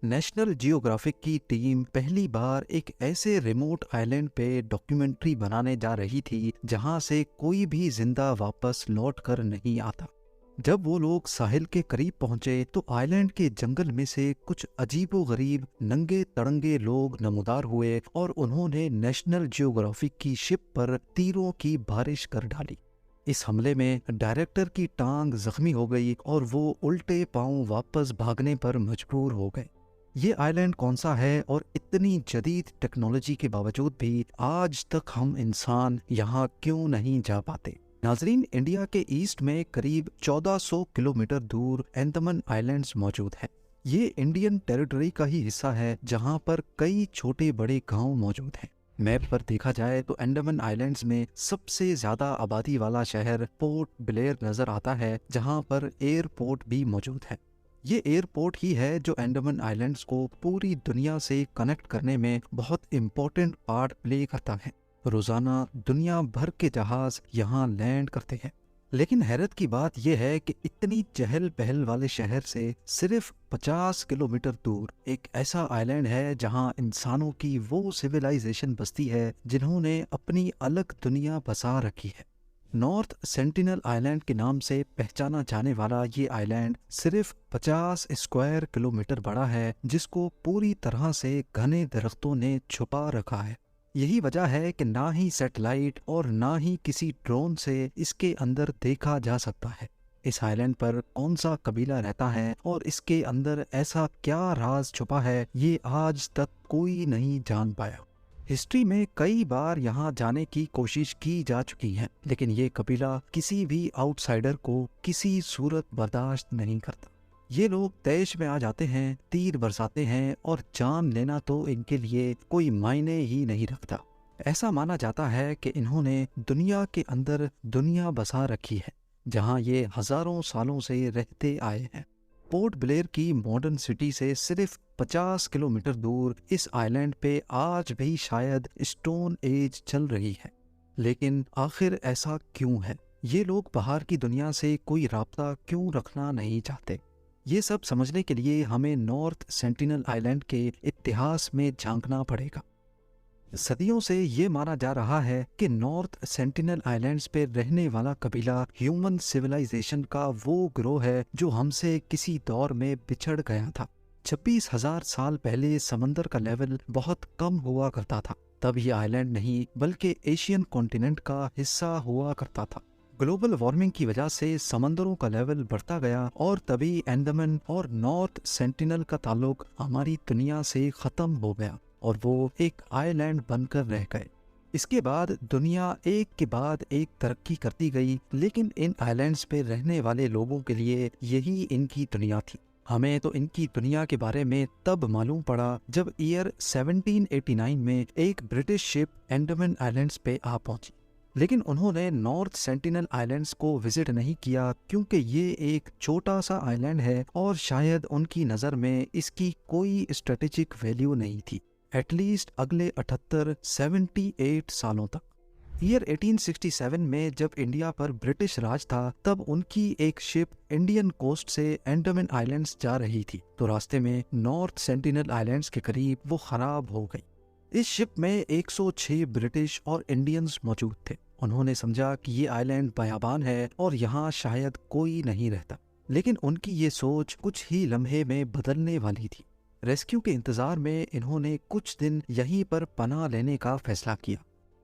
National geographic की team पहली बार एक ऐसे रिमोट आइलैंड पे डॉक्यूमेंट्री बनाने जा रही थी जहां से कोई भी जिंदा वापस लौट कर नहीं आता। जब वो लोग साहिल के करीब पहुंचे तो आइलैंड के जंगल में से कुछ अजीबोगरीब नंगे तड़ंगे लोग नमूदार हुए और उन्होंने नेशनल जियोग्राफिक की शिप पर तीरों की बारिश कर डाली। इस हमले में डायरेक्टर की टांग जख्मी हो गई और वो उल्टे पांव वापस भागने पर मजबूर हो गए। ये आइलैंड कौन सा है और इतनी जदीद टेक्नोलॉजी के बावजूद भी आज तक हम इंसान यहाँ क्यों नहीं जा पाते? नाजरीन, इंडिया के ईस्ट में करीब 1400 किलोमीटर दूर अंडमान आइलैंड्स मौजूद है। ये इंडियन टेरिटरी का ही हिस्सा है जहाँ पर कई छोटे बड़े गांव मौजूद हैं। मैप पर देखा जाए तो अंडमान आइलैंड्स में सबसे ज्यादा आबादी वाला शहर पोर्ट ब्लेयर नजर आता है, जहाँ पर एयरपोर्ट भी मौजूद है। ये एयरपोर्ट ही है जो अंडमान आइलैंड्स को पूरी दुनिया से कनेक्ट करने में बहुत इम्पोर्टेंट पार्ट प्ले करता है। रोजाना दुनिया भर के जहाज यहाँ लैंड करते हैं। लेकिन हैरत की बात यह है कि इतनी चहल पहल वाले शहर से सिर्फ 50 किलोमीटर दूर एक ऐसा आइलैंड है जहाँ इंसानों की वो सिविलाइजेशन बसती है जिन्होंने अपनी अलग दुनिया बसा रखी है। नॉर्थ सेंटिनल आइलैंड के नाम से पहचाना जाने वाला ये आइलैंड सिर्फ 50 स्क्वायर किलोमीटर बड़ा है, जिसको पूरी तरह से घने दरख्तों ने छुपा रखा है। यही वजह है कि ना ही सैटेलाइट और ना ही किसी ड्रोन से इसके अंदर देखा जा सकता है। इस आइलैंड पर कौन सा कबीला रहता है और इसके अंदर ऐसा क्या राज छुपा है, ये आज तक कोई नहीं जान पाया। हिस्ट्री में कई बार यहाँ जाने की कोशिश की जा चुकी है, लेकिन ये कबीला किसी भी आउटसाइडर को किसी सूरत बर्दाश्त नहीं करता। ये लोग तैश में आ जाते हैं, तीर बरसाते हैं और जान लेना तो इनके लिए कोई मायने ही नहीं रखता। ऐसा माना जाता है कि इन्होंने दुनिया के अंदर दुनिया बसा रखी है, जहाँ ये हजारों सालों से रहते आए हैं। पोर्ट ब्लेयर की मॉडर्न सिटी से सिर्फ 50 किलोमीटर दूर इस आइलैंड पे आज भी शायद स्टोन एज चल रही है। लेकिन आखिर ऐसा क्यों है? ये लोग बाहर की दुनिया से कोई राब्ता क्यों रखना नहीं चाहते? ये सब समझने के लिए हमें नॉर्थ सेंटिनल आइलैंड के इतिहास में झांकना पड़ेगा। सदियों से ये माना जा रहा है कि नॉर्थ सेंटिनल आइलैंड्स पे रहने वाला कबीला ह्यूमन सिविलाइजेशन का वो ग्रोह है जो हमसे किसी दौर में बिछड़ गया था। 26,000 साल पहले समंदर का लेवल बहुत कम हुआ करता था। तब ये आइलैंड नहीं बल्कि एशियन कॉन्टिनेंट का हिस्सा हुआ करता था। ग्लोबल वार्मिंग की वजह से समंदरों का लेवल बढ़ता गया और तभी अंडमान और नॉर्थ सेंटिनल का ताल्लुक हमारी दुनिया से खत्म हो गया और वो एक आइलैंड बनकर रह गए। इसके बाद दुनिया एक के बाद एक तरक्की करती गई, लेकिन इन आइलैंड्स पे रहने वाले लोगों के लिए यही इनकी दुनिया थी। हमें तो इनकी दुनिया के बारे में तब मालूम पड़ा जब ईयर 1789 में एक ब्रिटिश शिप अंडमान आइलैंड्स पे आ पहुंची। लेकिन उन्होंने नॉर्थ सेंटिनल आइलैंड्स को विजिट नहीं किया क्योंकि ये एक छोटा सा आइलैंड है और शायद उनकी नज़र में इसकी कोई स्ट्रेटेजिक वैल्यू नहीं थी, एटलीस्ट अगले 78 सालों तक। ईयर 1867 में जब इंडिया पर ब्रिटिश राज था, तब उनकी एक शिप इंडियन कोस्ट से अंडमान आइलैंड्स जा रही थी, तो रास्ते में नॉर्थ सेंटिनल आइलैंड्स के करीब वो खराब हो गई। इस शिप में 106 ब्रिटिश और इंडियंस मौजूद थे। उन्होंने समझा कि ये आइलैंड बयाबान है और यहाँ शायद कोई नहीं रहता, लेकिन उनकी ये सोच कुछ ही लम्हे में बदलने वाली थी। रेस्क्यू के इंतजार में इन्होंने कुछ दिन यहीं पर पनाह लेने का फैसला किया।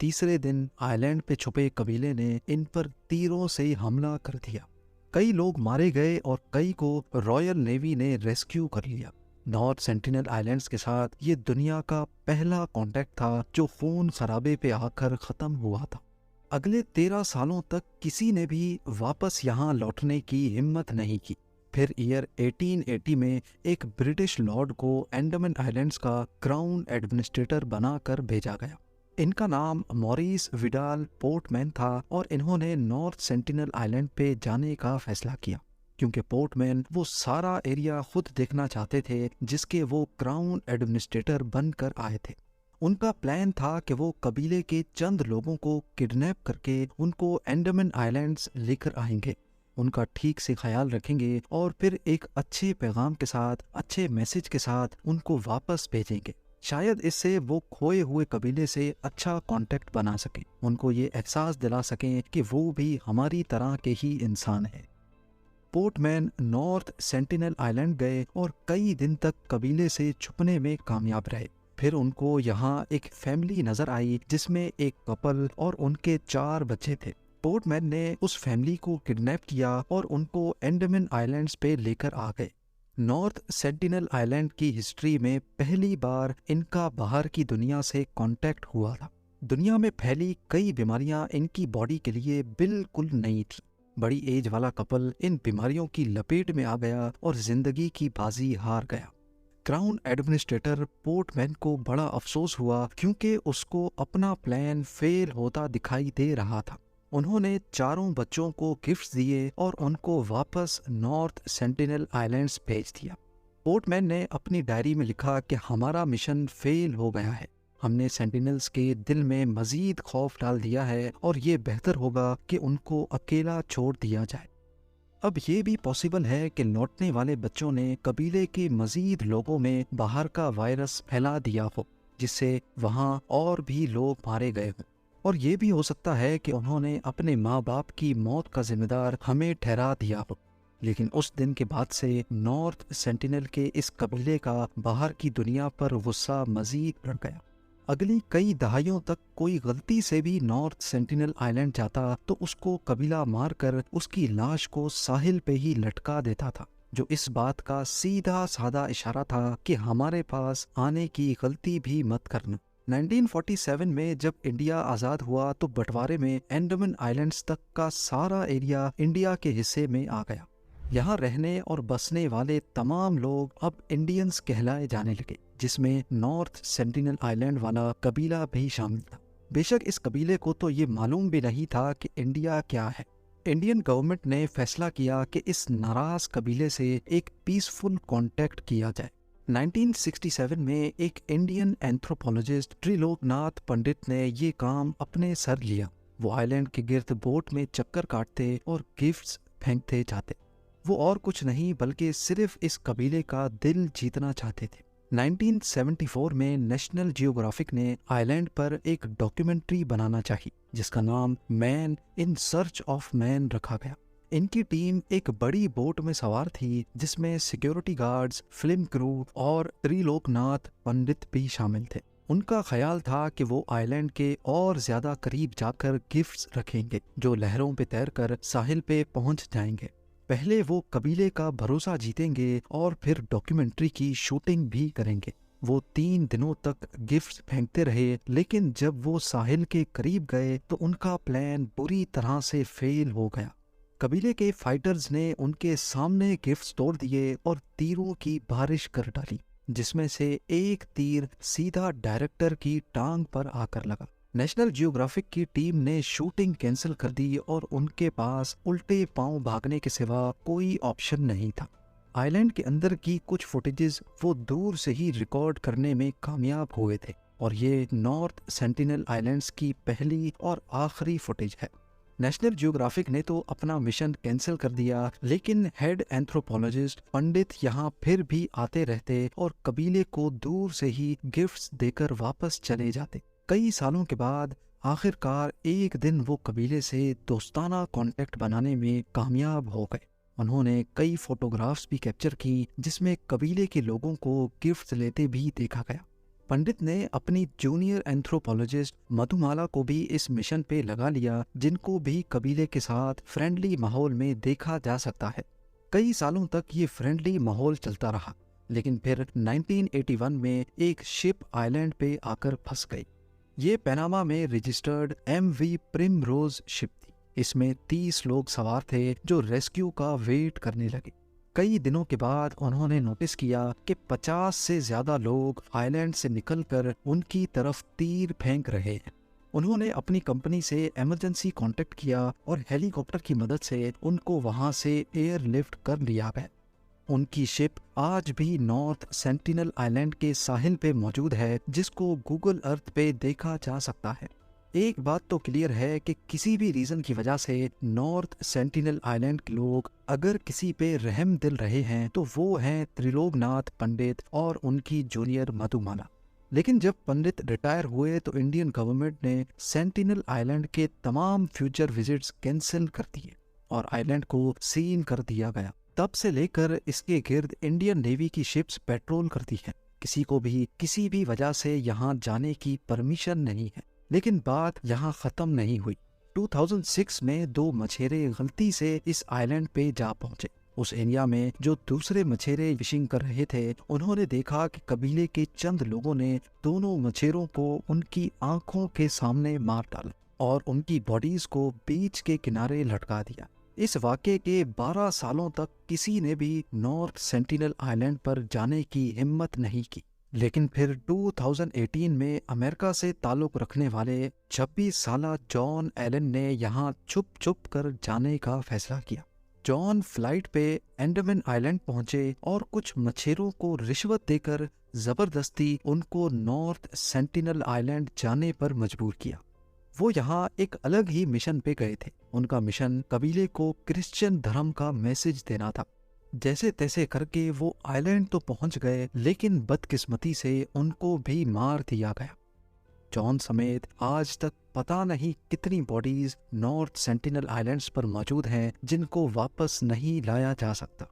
तीसरे दिन आइलैंड पे छुपे कबीले ने इन पर तीरों से हमला कर दिया। कई लोग मारे गए और कई को रॉयल नेवी ने रेस्क्यू कर लिया। नॉर्थ सेंटिनल आइलैंड्स के साथ ये दुनिया का पहला कांटेक्ट था जो खून खराबे पे आकर खत्म हुआ था। अगले 13 सालों तक किसी ने भी वापस यहाँ लौटने की हिम्मत नहीं की। फिर ईयर 1880 में एक ब्रिटिश लॉर्ड को अंडमान आइलैंड्स का क्राउन एडमिनिस्ट्रेटर बनाकर भेजा गया। इनका नाम मॉरिस विडाल पोर्टमैन था और इन्होंने नॉर्थ सेंटिनल आइलैंड पे जाने का फैसला किया क्योंकि पोर्टमैन वो सारा एरिया खुद देखना चाहते थे जिसके वो क्राउन एडमिनिस्ट्रेटर बनकर आए थे। उनका प्लान था कि वो कबीले के चंद लोगों को किडनैप करके उनको अंडमान आइलैंड्स लेकर आएंगे। उनका ठीक से ख्याल रखेंगे और फिर एक अच्छे पैगाम के साथ, अच्छे मैसेज के साथ उनको वापस भेजेंगे। शायद इससे वो खोए हुए कबीले से अच्छा कांटेक्ट बना सकें, उनको ये एहसास दिला सकें कि वो भी हमारी तरह के ही इंसान हैं। पोर्टमैन नॉर्थ सेंटिनल आइलैंड गए और कई दिन तक कबीले से छुपने में कामयाब रहे। फिर उनको यहाँ एक फैमिली नजर आई जिसमें एक कपल और उनके 4 बच्चे थे। पोर्टमैन ने उस फैमिली को किडनैप किया और उनको एंडमान आइलैंड्स पे लेकर आ गए। नॉर्थ सेंटिनल आइलैंड की हिस्ट्री में पहली बार इनका बाहर की दुनिया से कांटेक्ट हुआ था। दुनिया में फैली कई बीमारियां इनकी बॉडी के लिए बिल्कुल नई थी। बड़ी एज वाला कपल इन बीमारियों की लपेट में आ गया और जिंदगी की बाजी हार गया। क्राउन एडमिनिस्ट्रेटर पोर्टमैन को बड़ा अफसोस हुआ क्योंकि उसको अपना प्लान फेल होता दिखाई दे रहा था। उन्होंने 4 बच्चों को गिफ्ट्स दिए और उनको वापस नॉर्थ सेंटिनल आइलैंड्स भेज दिया। पोर्टमैन ने अपनी डायरी में लिखा कि हमारा मिशन फेल हो गया है, हमने सेंटिनल्स के दिल में मजीद खौफ डाल दिया है और ये बेहतर होगा कि उनको अकेला छोड़ दिया जाए। अब ये भी पॉसिबल है कि लौटने वाले बच्चों ने कबीले के मजीद लोगों में बाहर का वायरस फैला दिया हो, जिससे वहाँ और भी लोग मारे गए हों। और ये भी हो सकता है कि उन्होंने अपने माँ बाप की मौत का जिम्मेदार हमें ठहरा दिया हो। लेकिन उस दिन के बाद से नॉर्थ सेंटिनल के इस कबीले का बाहर की दुनिया पर गुस्सा मजीद बढ़ गया। अगली कई दहाइयों तक कोई गलती से भी नॉर्थ सेंटिनल आइलैंड जाता तो उसको कबीला मारकर उसकी लाश को साहिल पे ही लटका देता था, जो इस बात का सीधा साधा इशारा था कि हमारे पास आने की गलती भी मत करना। 1947 में जब इंडिया आज़ाद हुआ तो बंटवारे में अंडमान आइलैंड्स तक का सारा एरिया इंडिया के हिस्से में आ गया। यहाँ रहने और बसने वाले तमाम लोग अब इंडियंस कहलाए जाने लगे, जिसमें नॉर्थ सेंटिनल आइलैंड वाला कबीला भी शामिल था। बेशक इस कबीले को तो ये मालूम भी नहीं था कि इंडिया क्या है। इंडियन गवर्नमेंट ने फैसला किया कि इस नाराज कबीले से एक पीसफुल कांटेक्ट किया जाए। 1967 में एक इंडियन एंथ्रोपोलॉजिस्ट त्रिलोकनाथ पंडित ने ये काम अपने सर लिया। वो आइलैंड के गिर्द बोट में चक्कर काटते और गिफ्ट्स फेंकते जाते। वो और कुछ नहीं बल्कि सिर्फ इस कबीले का दिल जीतना चाहते थे। 1974 में नेशनल जियोग्राफिक ने आइलैंड पर एक डॉक्यूमेंट्री बनाना चाहिए जिसका नाम man in search of man रखा गया। इनकी टीम एक बड़ी बोट में सवार थी जिसमें सिक्योरिटी गार्ड्स, फिल्म क्रू और त्रिलोकनाथ पंडित भी शामिल थे। उनका ख्याल था कि वो आइलैंड के और ज्यादा करीब जाकर गिफ्ट्स रखेंगे जो लहरों पे तैरकर साहिल पे पहुंच जाएंगे। पहले वो कबीले का भरोसा जीतेंगे और फिर डॉक्यूमेंट्री की शूटिंग भी करेंगे। वो 3 दिनों तक गिफ्ट्स फेंकते रहे, लेकिन जब वो साहिल के करीब गए तो उनका प्लान बुरी तरह से फेल हो गया। कबीले के फाइटर्स ने उनके सामने गिफ्ट्स तोड़ दिए और तीरों की बारिश कर डाली, जिसमें से एक तीर सीधा डायरेक्टर की टांग पर आकर लगा। नेशनल जियोग्राफिक की टीम ने शूटिंग कैंसिल कर दी और उनके पास उल्टे पांव भागने के सिवा कोई ऑप्शन नहीं था। आइलैंड के अंदर की कुछ फुटेजेस वो दूर से ही रिकॉर्ड करने में कामयाब हुए थे और ये नॉर्थ सेंटिनल आइलैंड्स की पहली और आखिरी फुटेज है। नेशनल जियोग्राफिक ने तो अपना मिशन कैंसिल कर दिया, लेकिन हेड एंथ्रोपोलॉजिस्ट पंडित यहाँ फिर भी आते रहते और कबीले को दूर से ही गिफ्ट्स देकर वापस चले जाते। कई सालों के बाद आखिरकार एक दिन वो कबीले से दोस्ताना कांटेक्ट बनाने में कामयाब हो गए। उन्होंने कई फोटोग्राफ्स भी कैप्चर की जिसमें कबीले के लोगों को गिफ्ट्स लेते भी देखा गया। पंडित ने अपनी जूनियर एंथ्रोपोलॉजिस्ट मधुमाला को भी इस मिशन पे लगा लिया, जिनको भी कबीले के साथ फ्रेंडली माहौल में देखा जा सकता है। कई सालों तक ये फ्रेंडली माहौल चलता रहा, लेकिन फिर 1981 में एक शिप आइलैंड पे आकर फंस गई। ये पनामा में रजिस्टर्ड MV प्रिमरोज शिप थी। इसमें 30 लोग सवार थे जो रेस्क्यू का वेट करने लगे। कई दिनों के बाद उन्होंने नोटिस किया कि 50 से ज्यादा लोग आइलैंड से निकलकर उनकी तरफ तीर फेंक रहे हैं। उन्होंने अपनी कंपनी से इमरजेंसी कांटेक्ट किया और हेलीकॉप्टर की मदद से उनको वहां से एयरलिफ्ट कर लिया गया। उनकी शिप आज भी नॉर्थ सेंटिनल आइलैंड के साहिल पे मौजूद है, जिसको गूगल अर्थ पे देखा जा सकता है। एक बात तो क्लियर है कि किसी भी रीजन की वजह से नॉर्थ सेंटिनल आइलैंड के लोग अगर किसी पे रहम दिल रहे हैं तो वो हैं त्रिलोकनाथ पंडित और उनकी जूनियर मधुमाला। लेकिन जब पंडित रिटायर हुए तो इंडियन गवर्नमेंट ने सेंटिनल आइलैंड के तमाम फ्यूचर विजिट्स कैंसिल कर दिए और आइलैंड को सीन कर दिया गया। तब से लेकर इसके गिर्द इंडियन नेवी की शिप्स पेट्रोल करती हैं। किसी को भी किसी भी वजह से यहाँ जाने की परमिशन नहीं है। लेकिन बात यहाँ खत्म नहीं हुई। 2006 में 2 मछेरे गलती से इस आइलैंड पे जा पहुंचे। उस एरिया में जो दूसरे मछेरे फिशिंग कर रहे थे उन्होंने देखा कि कबीले के चंद लोगों ने दोनों मछेरों को उनकी आंखों के सामने मार डाला और उनकी बॉडीज को बीच के किनारे लटका दिया। इस वाक़े के 12 सालों तक किसी ने भी नॉर्थ सेंटिनल आइलैंड पर जाने की हिम्मत नहीं की। लेकिन फिर 2018 में अमेरिका से ताल्लुक़ रखने वाले 26 साला जॉन एलन ने यहाँ छुप छुप कर जाने का फैसला किया। जॉन फ्लाइट पे अंडमान आइलैंड पहुंचे और कुछ मछेरों को रिश्वत देकर जबरदस्ती उनको नॉर्थ सेंटिनल आइलैंड जाने पर मजबूर किया। वो यहाँ एक अलग ही मिशन पे गए थे। उनका मिशन कबीले को क्रिश्चियन धर्म का मैसेज देना था। जैसे तैसे करके वो आइलैंड तो पहुंच गए, लेकिन बदकिस्मती से उनको भी मार दिया गया। जॉन समेत आज तक पता नहीं कितनी बॉडीज नॉर्थ सेंटिनल आइलैंड्स पर मौजूद हैं जिनको वापस नहीं लाया जा सकता।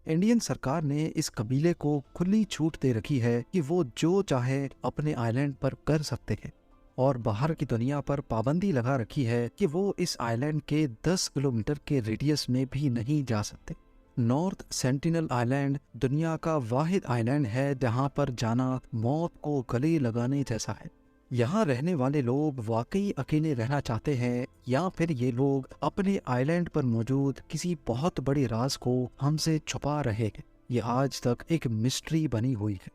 इंडियन सरकार ने इस कबीले को खुली छूट दे रखी है कि वो जो चाहे अपने आइलैंड पर कर सकते हैं और बाहर की दुनिया पर पाबंदी लगा रखी है कि वो इस आइलैंड के 10 किलोमीटर के रेडियस में भी नहीं जा सकते। नॉर्थ सेंटिनल आइलैंड दुनिया का वाहिद आइलैंड है जहाँ पर जाना मौत को गले लगाने जैसा है। यहाँ रहने वाले लोग वाकई अकेले रहना चाहते हैं या फिर ये लोग अपने आइलैंड पर मौजूद किसी बहुत बड़े राज को हमसे छुपा रहे हैं। ये आज तक एक मिस्ट्री बनी हुई है।